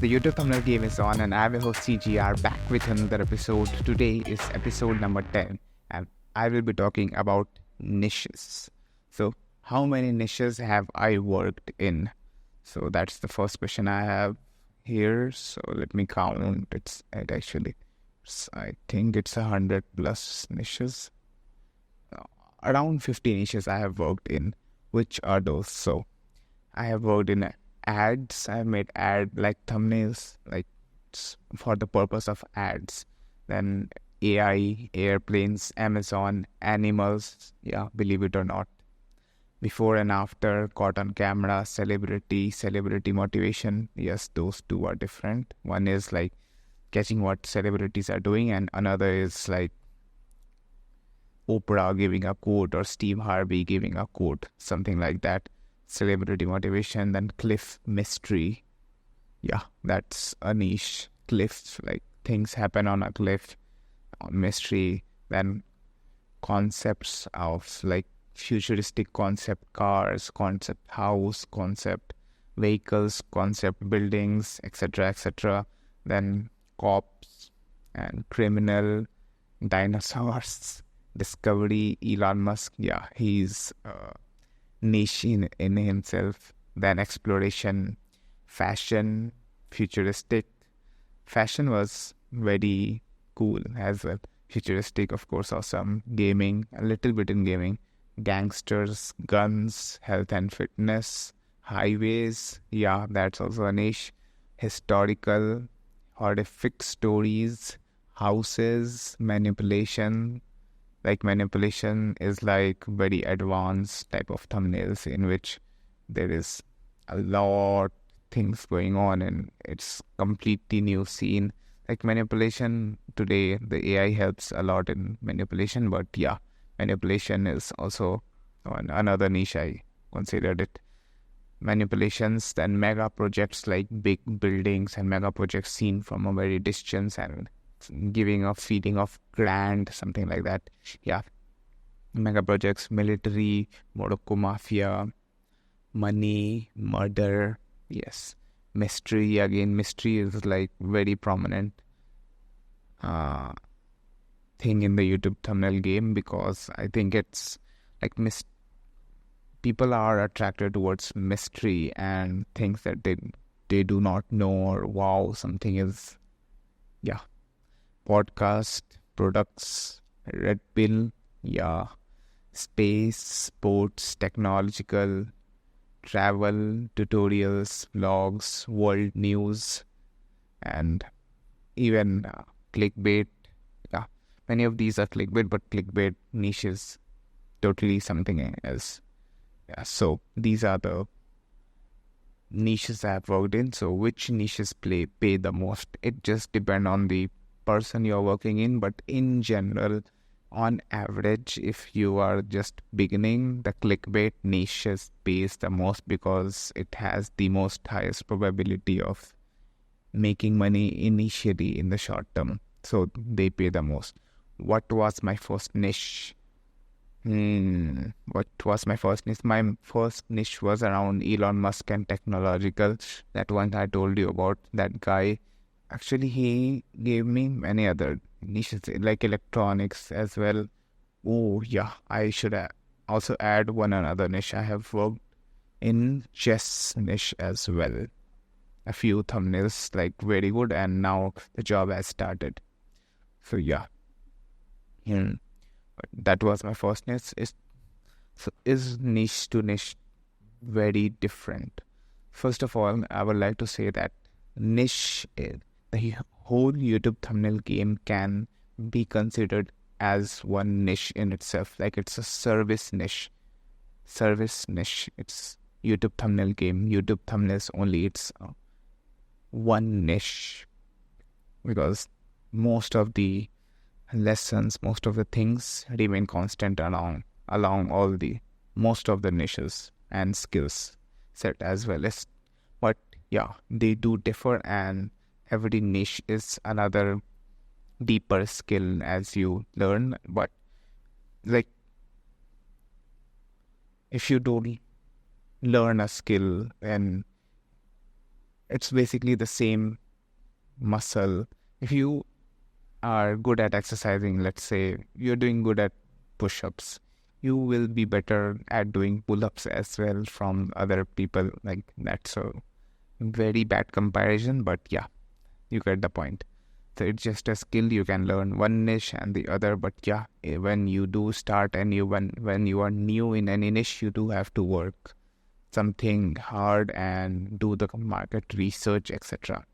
the YouTube thumbnail game is on, and I'm your host CGR back with another episode. Today is episode number 10, and I will be talking about niches. So, how many niches have I worked in? So, that's the first question I have here. So, let me count. I think it's 100 plus niches. Around 50 niches I have worked in. Which are those? So, I have worked in ads. I've made thumbnails, for the purpose of ads. Then AI, airplanes, Amazon, animals. Yeah, believe it or not. Before and after, caught on camera, celebrity motivation. Yes, those two are different. One is like catching what celebrities are doing, and another is like Oprah giving a quote or Steve Harvey giving a quote, something like that. Celebrity motivation. Then cliff mystery. Yeah, that's a niche. Cliff, like things happen on a cliff. On mystery. Then concepts of like futuristic concept cars, concept house, concept vehicles, concept buildings, etc., etc. Then cops and criminal, dinosaurs, discovery, Elon Musk. Yeah, he's niche in himself. Then exploration, fashion, futuristic. Fashion was very cool as well. Futuristic, of course, awesome. Gaming, a little bit in gaming. Gangsters, guns, health and fitness, highways. Yeah, that's also a niche. Historical, horrific stories, houses, manipulation. Like manipulation is like very advanced type of thumbnails in which there is a lot things going on and it's completely new scene. Like manipulation today, the AI helps a lot in manipulation, but yeah, manipulation is also another niche I considered it. Manipulations, then mega projects like big buildings and mega projects seen from a very distance and giving a feeling of grand, something like that. Yeah, mega projects, military, Morocco mafia, money, murder. Yes, mystery. Again, mystery is like very prominent thing in the YouTube thumbnail game, because I think it's like people are attracted towards mystery and things that they do not know, or wow, something is, yeah. Podcast, products, red pill, yeah, space, sports, technological, travel, tutorials, vlogs, world news, and even clickbait. Yeah, many of these are clickbait, but clickbait niche is totally something else. Yeah, so these are the niches I've worked in. So which niches pay the most? It just depends on the person you're working in, but in general, on average, if you are just beginning, the clickbait niches pays the most because it has the most highest probability of making money initially in the short term. So they pay the most. What was my first niche? What was my first niche? My first niche was around Elon Musk and technological. That one I told you about, that guy. Actually, he gave me many other niches, like electronics as well. Oh, yeah, I should also add one another niche. I have worked in chess niche as well. A few thumbnails, like very good, and now the job has started. So, yeah. That was my first niche. Is niche to niche very different? First of all, I would like to say that niche, the whole YouTube thumbnail game can be considered as one niche in itself. Like it's a service niche. It's YouTube thumbnail game. YouTube thumbnails only. It's one niche, because most of the lessons, most of the things remain constant along all the most of the niches and skills set as well as. But yeah, they do differ, and every niche is another deeper skill as you learn. But like, if you don't learn a skill, then it's basically the same muscle. If you are good at exercising, let's say you're doing good at push-ups, you will be better at doing pull-ups as well from other people. Like, that's a very bad comparison, but yeah, you get the point. So it's just a skill. You can learn one niche and the other, but yeah, when you do start and when you are new in any niche, you do have to work something hard and do the market research, etc.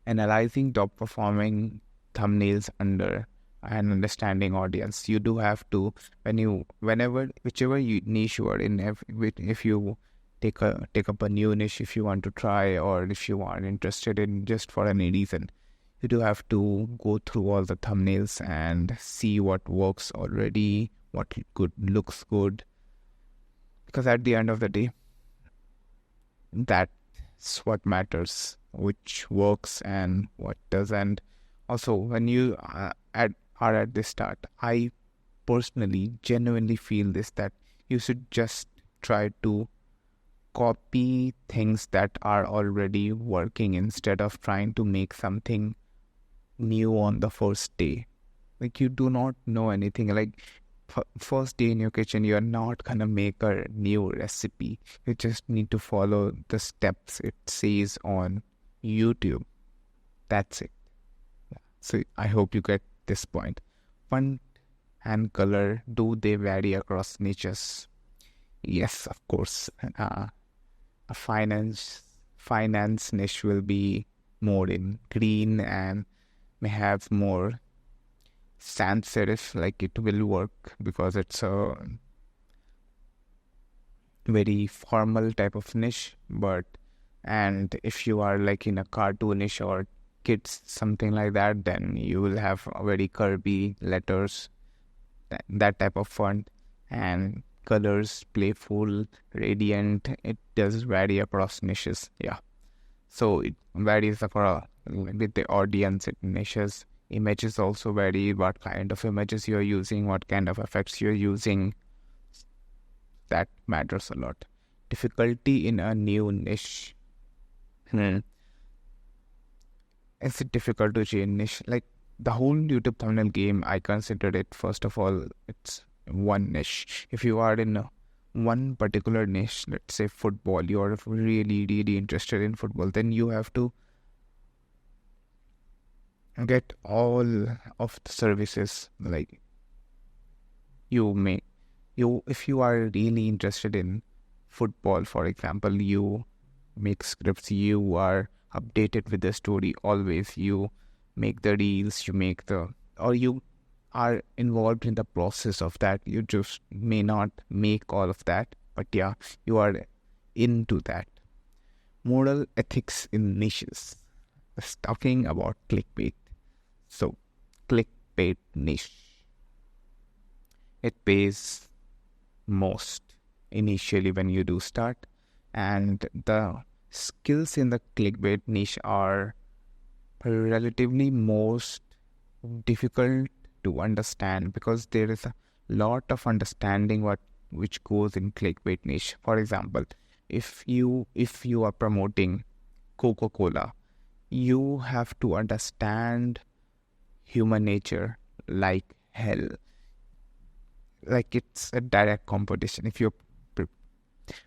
Analyzing top performing thumbnails under and understanding audience. You do have to, whichever niche you are in, if you take up a new niche, if you want to try, or if you are interested in just for any reason, you do have to go through all the thumbnails and see what works already, what looks good, because at the end of the day, that's what matters, which works and what doesn't. Also, when you are at the start, I personally genuinely feel this, that you should just try to copy things that are already working instead of trying to make something new on the first day. Like, you do not know anything. Like, first day in your kitchen, you're not gonna make a new recipe. You just need to follow the steps it says on YouTube. That's it. So I hope you get this point. Font and color, do they vary across niches? Yes, of course. A finance niche will be more in green and may have more sans serif. Like, it will work because it's a very formal type of niche. And if you are like in a cartoonish or kids, something like that, then you will have very curvy letters, that type of font, and colors, playful, radiant. It does vary across niches. Yeah, so it varies across with the audience niches. Images also vary, what kind of images you're using, what kind of effects you're using. That matters a lot. Difficulty in a new niche. Is it difficult to change niche? Like, the whole YouTube thumbnail game, I consider it, first of all, it's one niche. If you are in one particular niche, let's say football, you're really, really interested in football, then you have to get all of the services. Like, if you are really interested in football, for example, you make scripts, you are updated with the story always, you make the reels, or you are involved in the process of that. You just may not make all of that, but yeah, you are into that. Moral ethics in niches. Let's talking about clickbait. So, clickbait niche, it pays most initially when you do start, and the skills in the clickbait niche are relatively most difficult to understand, because there is a lot of understanding which goes in clickbait niche. For example, if you are promoting Coca-Cola, you have to understand human nature like hell. Like, it's a direct competition. If you're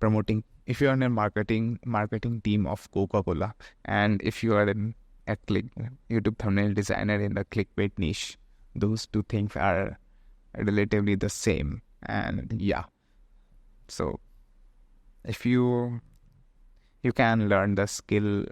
promoting, if you're in a marketing team of Coca-Cola, and if you are a YouTube thumbnail designer in the clickbait niche, those two things are relatively the same. And yeah, so if you can learn the skill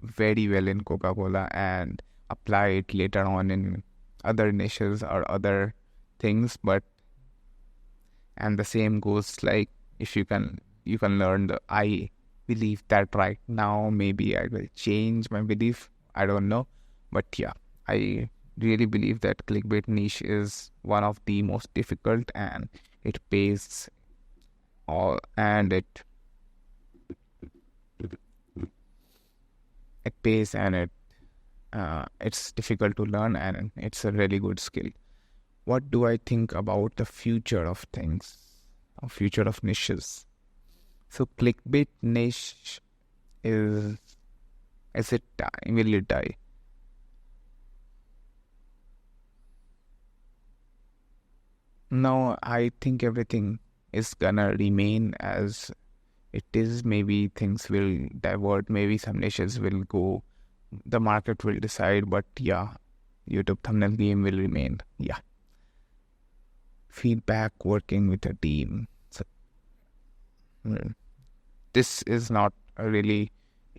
very well in Coca-Cola and apply it later on in other niches or other things, and the same goes, like, if you can learn I believe that right now, maybe I will change my belief, I don't know, but yeah, I really believe that clickbait niche is one of the most difficult, and it pays all, and it pays, and it's difficult to learn, and it's a really good skill. What do I think about the future of things, or future of niches? So clickbait niche is Is it die? Will it die? No, I think everything is gonna remain as it is. Maybe things will divert, maybe some niches will go, the market will decide, but yeah, YouTube thumbnail game will remain. Yeah. Feedback, working with a team. So, this is not really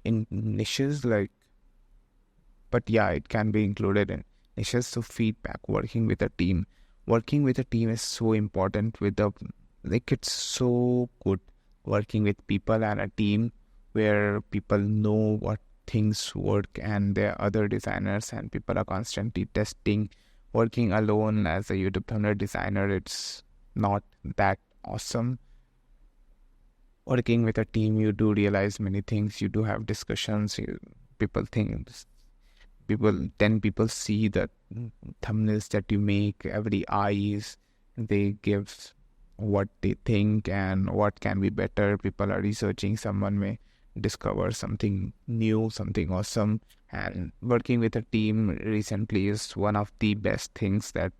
in niches, like, but yeah, it can be included in niches. So feedback, working with a team. Working with a team is so important with the, like, it's so good working with people and a team where people know what things work and there are other designers and people are constantly testing. Working alone as a YouTube thumbnail designer, it's not that awesome. Working with a team, you do realize many things, you do have discussions, people think, people see the thumbnails that you make, every eyes, they give what they think and what can be better. People are researching, someone may discover something new, something awesome. And working with a team recently is one of the best things that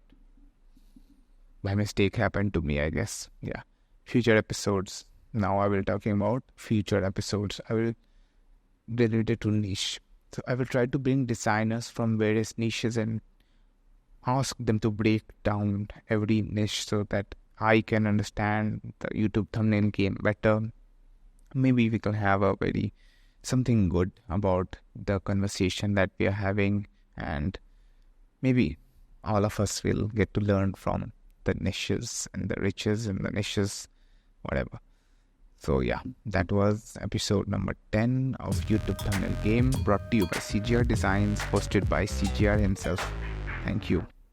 by mistake happened to me, I guess. Yeah. Future episodes. Now I will talking about future episodes. I will relate it to niche. So I will try to bring designers from various niches and ask them to break down every niche so that I can understand the YouTube thumbnail game better. Maybe we can have a very something good about the conversation that we are having, and maybe all of us will get to learn from the niches and the riches and the niches, whatever. So yeah, that was episode number 10 of YouTube Thumbnail Game, brought to you by CGR Designs, hosted by CGR himself. Thank you.